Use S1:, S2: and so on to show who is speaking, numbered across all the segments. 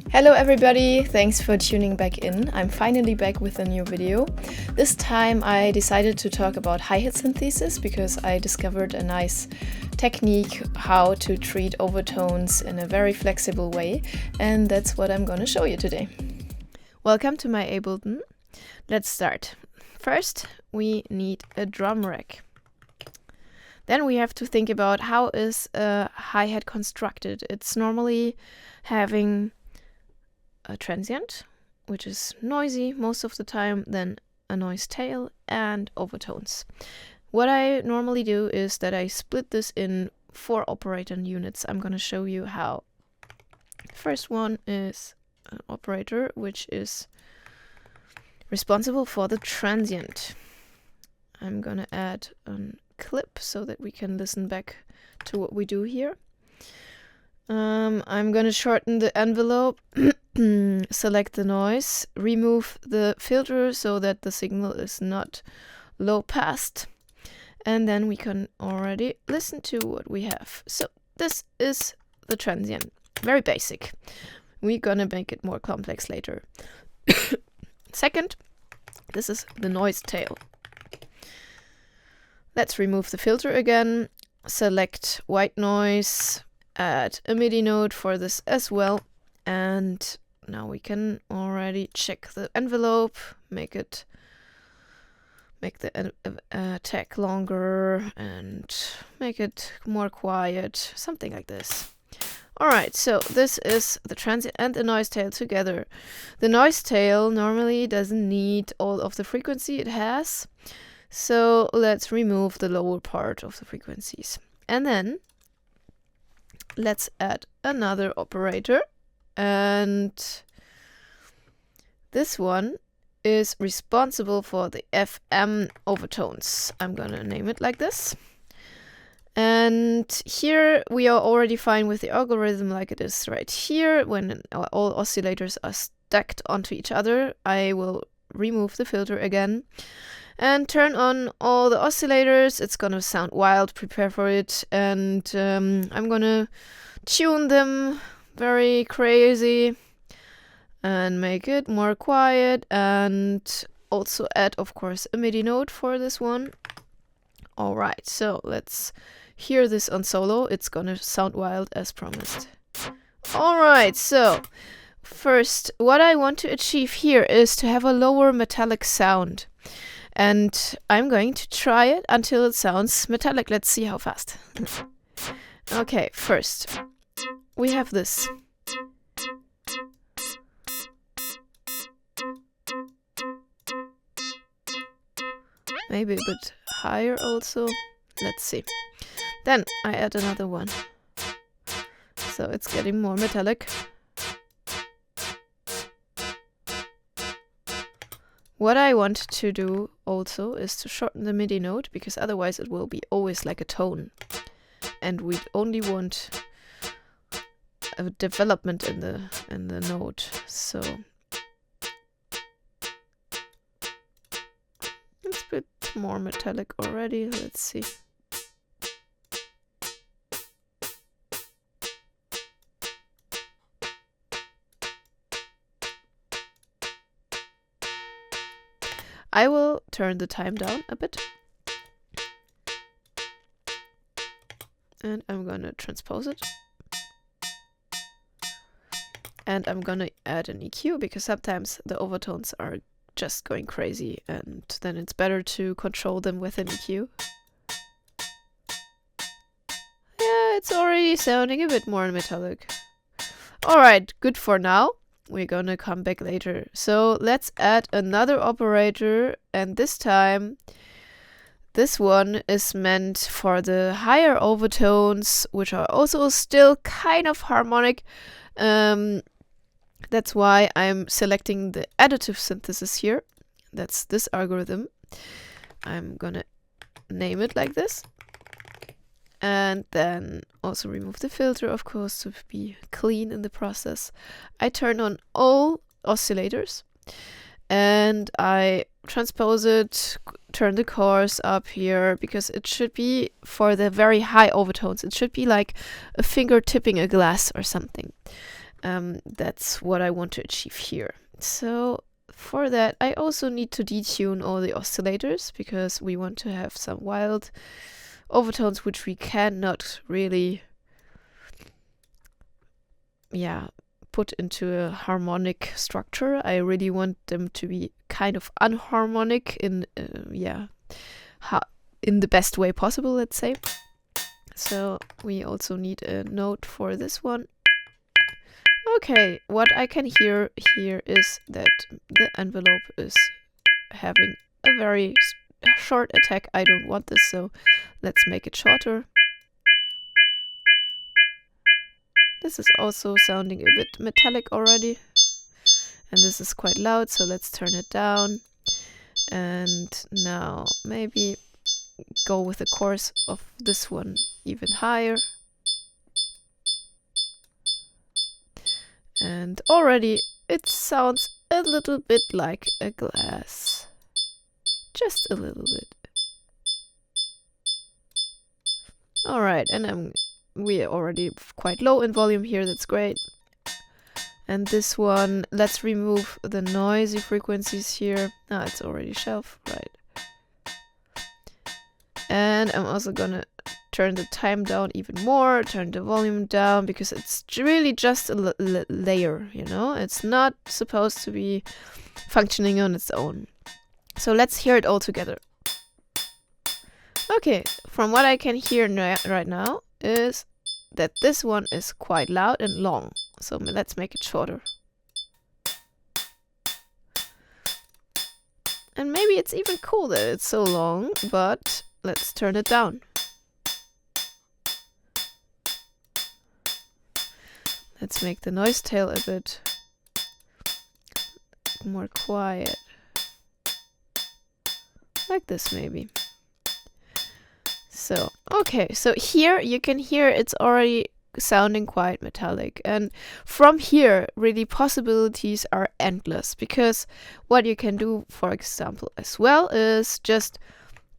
S1: Hello everybody, thanks for tuning back in. I'm finally back with a new video. This time I decided to talk about hi-hat synthesis because I discovered a nice technique how to treat overtones in a very flexible way, and that's what I'm gonna show you today. Welcome to my Ableton. Let's start. First, we need a drum rack. Then we have to think about how is a hi-hat constructed. It's normally having a transient, which is noisy most of the time, then a noise tail and overtones. What I normally do is that I split this in 4 operator units. I'm going to show you how. First one is an operator which is responsible for the transient. I'm going to add a clip so that we can listen back to what we do here. I'm going to shorten the envelope, select the noise, remove the filter so that the signal is not low passed, and then we can already listen to what we have. So this is the transient, very basic. We're gonna make it more complex later. Second, this is the noise tail. Let's remove the filter again, select white noise, add a MIDI node for this as well, and now we can already check the envelope, make the tag longer and make it more quiet, something like this. Alright, so this is the transient and the noise tail together. The noise tail normally doesn't need all of the frequency it has, so let's remove the lower part of the frequencies. And then let's add another operator, and this one is responsible for the FM overtones. I'm gonna name it like this. And here we are already fine with the algorithm like it is right here. When all oscillators are stacked onto each other, I will remove the filter again and turn on all the oscillators. It's gonna sound wild, prepare for it, and I'm gonna tune them very crazy and make it more quiet, and also add, of course, a MIDI node for this one. Alright, so let's hear this on solo. It's gonna sound wild as promised. Alright, so first, what I want to achieve here is to have a lower metallic sound. And I'm going to try it until it sounds metallic. Let's see how fast. Okay, first, we have this. Maybe a bit higher also. Let's see. Then I add another one. So it's getting more metallic. What I want to do also is to shorten the MIDI node, because otherwise it will be always like a tone. And we only want a development in the node. So it's a bit more metallic already. Let's see. I will turn the time down a bit. And I'm gonna transpose it. And I'm gonna add an EQ, because sometimes the overtones are just going crazy, and then it's better to control them with an EQ. Yeah, it's already sounding a bit more metallic. Alright, good for now. We're gonna come back later. So let's add another operator, and this time this one is meant for the higher overtones, which are also still kind of harmonic. That's why I'm selecting the additive synthesis here. That's this algorithm. I'm gonna name it like this. And then also remove the filter, of course, to be clean in the process. I turn on all oscillators and I transpose it, turn the chorus up here, because it should be for the very high overtones. It should be like a finger tipping a glass or something. That's what I want to achieve here. So for that, I also need to detune all the oscillators, because we want to have some wild overtones which we cannot really put into a harmonic structure. I really want them to be kind of unharmonic in in the best way possible, let's say. So we also need a note for this one. Okay, what I can hear here is that the envelope is having a very short attack. I don't want this, so let's make it shorter. This is also sounding a bit metallic already. And this is quite loud, so let's turn it down. And now maybe go with the chorus of this one even higher. And already it sounds a little bit like a glass. Just a little bit. Alright, and we're already quite low in volume here, that's great. And this one, let's remove the noisy frequencies here. Ah, it's already shelf, right. And I'm also gonna turn the time down even more, turn the volume down, because it's really just a layer, you know? It's not supposed to be functioning on its own. So let's hear it all together. Okay, from what I can hear right now is that this one is quite loud and long. So let's make it shorter. And maybe it's even cool that it's so long, but let's turn it down. Let's make the noise tail a bit more quiet. Like this maybe. So, okay, so here you can hear it's already sounding quite metallic, and from here really possibilities are endless, because what you can do, for example, as well, is just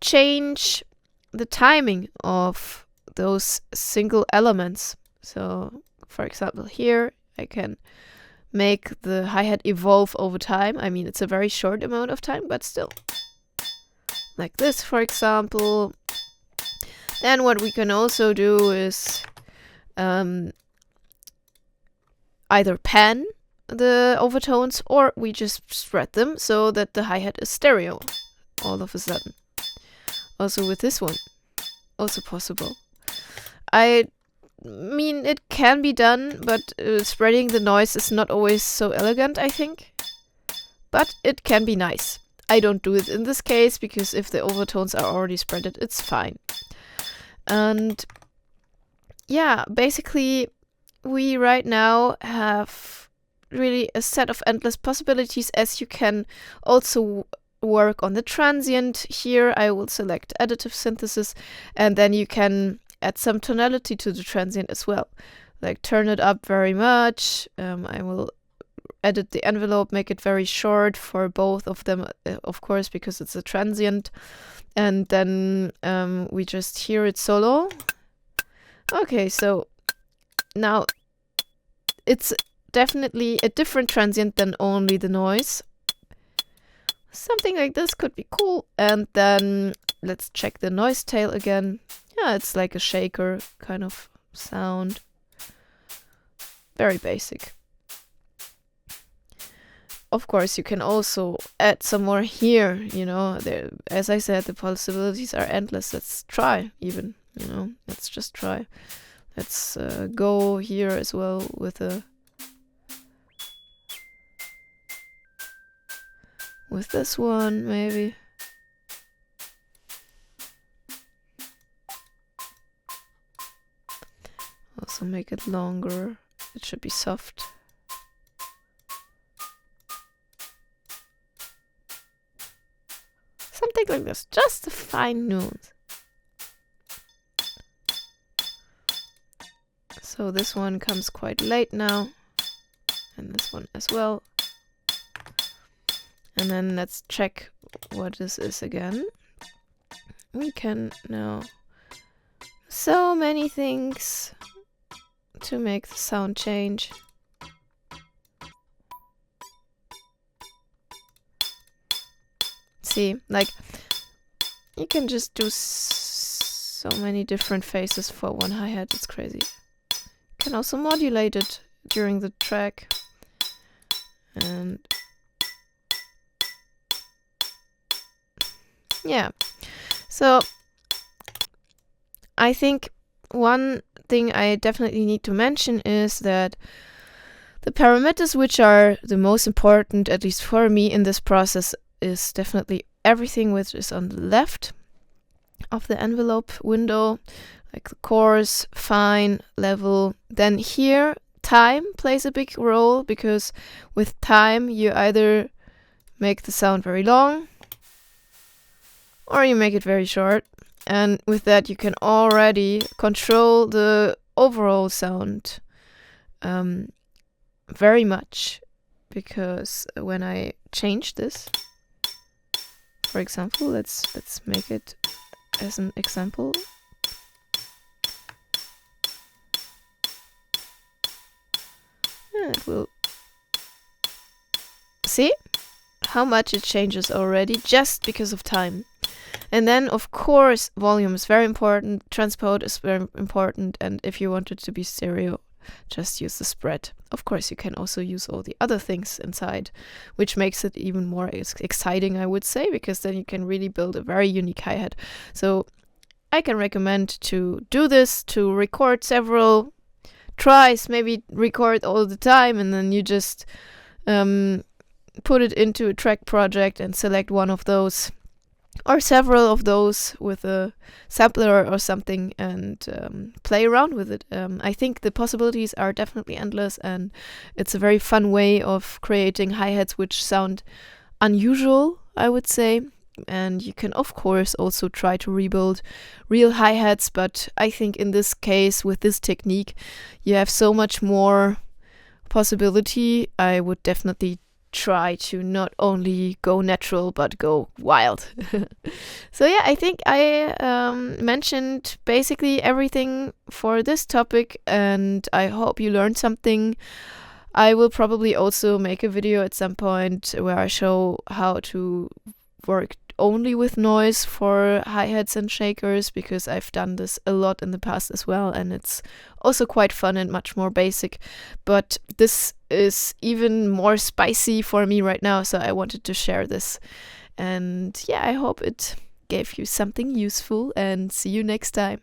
S1: change the timing of those single elements. So for example, here I can make the hi-hat evolve over time. I mean, it's a very short amount of time, but still. Like this, for example. Then what we can also do is either pan the overtones, or we just spread them so that the hi-hat is stereo all of a sudden. Also with this one, also possible. I mean, it can be done, but spreading the noise is not always so elegant, I think. But it can be nice. I don't do it in this case, because if the overtones are already spreaded, it's fine. And yeah, basically we right now have really a set of endless possibilities, as you can also work on the transient. Here I will select additive synthesis, and then you can add some tonality to the transient as well. Like turn it up very much. I will edit the envelope, make it very short for both of them, of course, because it's a transient. And then we just hear it solo. Okay, so now it's definitely a different transient than only the noise. Something like this could be cool. And then let's check the noise tail again. Yeah, it's like a shaker kind of sound. Very basic. Of course, you can also add some more here, you know. As I said, the possibilities are endless. Let's try even, you know. Let's just try. Let's go here as well with this one, maybe. Also make it longer. It should be soft. Something like this, just a fine nuance. So this one comes quite late now, and this one as well. And then let's check what this is again. We can now so many things to make the sound change. See, like, you can just do so many different phases for one hi-hat. It's crazy. You can also modulate it during the track. And yeah, so I think one thing I definitely need to mention is that the parameters which are the most important, at least for me in this process, is definitely everything which is on the left of the envelope window, like the coarse, fine, level. Then here, time plays a big role, because with time you either make the sound very long or you make it very short, and with that you can already control the overall sound very much, because when I change this, for example, let's make it as an example. It will see how much it changes already just because of time. And then of course volume is very important, transport is very important, and if you want it to be stereo, just use the spread. Of course you can also use all the other things inside, which makes it even more exciting, I would say, because then you can really build a very unique hi-hat. So I can recommend to do this, to record several tries, maybe record all the time, and then you just put it into a track project and select one of those or several of those with a sampler or something, and play around with it. I think the possibilities are definitely endless, and it's a very fun way of creating hi-hats which sound unusual, I would say. And you can of course also try to rebuild real hi-hats, but I think in this case, with this technique, you have so much more possibility. I would definitely try to not only go natural but go wild. So yeah, I think I mentioned basically everything for this topic, and I hope you learned something. I will probably also make a video at some point where I show how to work only with noise for hi-hats and shakers, because I've done this a lot in the past as well, and it's also quite fun and much more basic. But this is even more spicy for me right now, so I wanted to share this. And yeah, I hope it gave you something useful, and see you next time.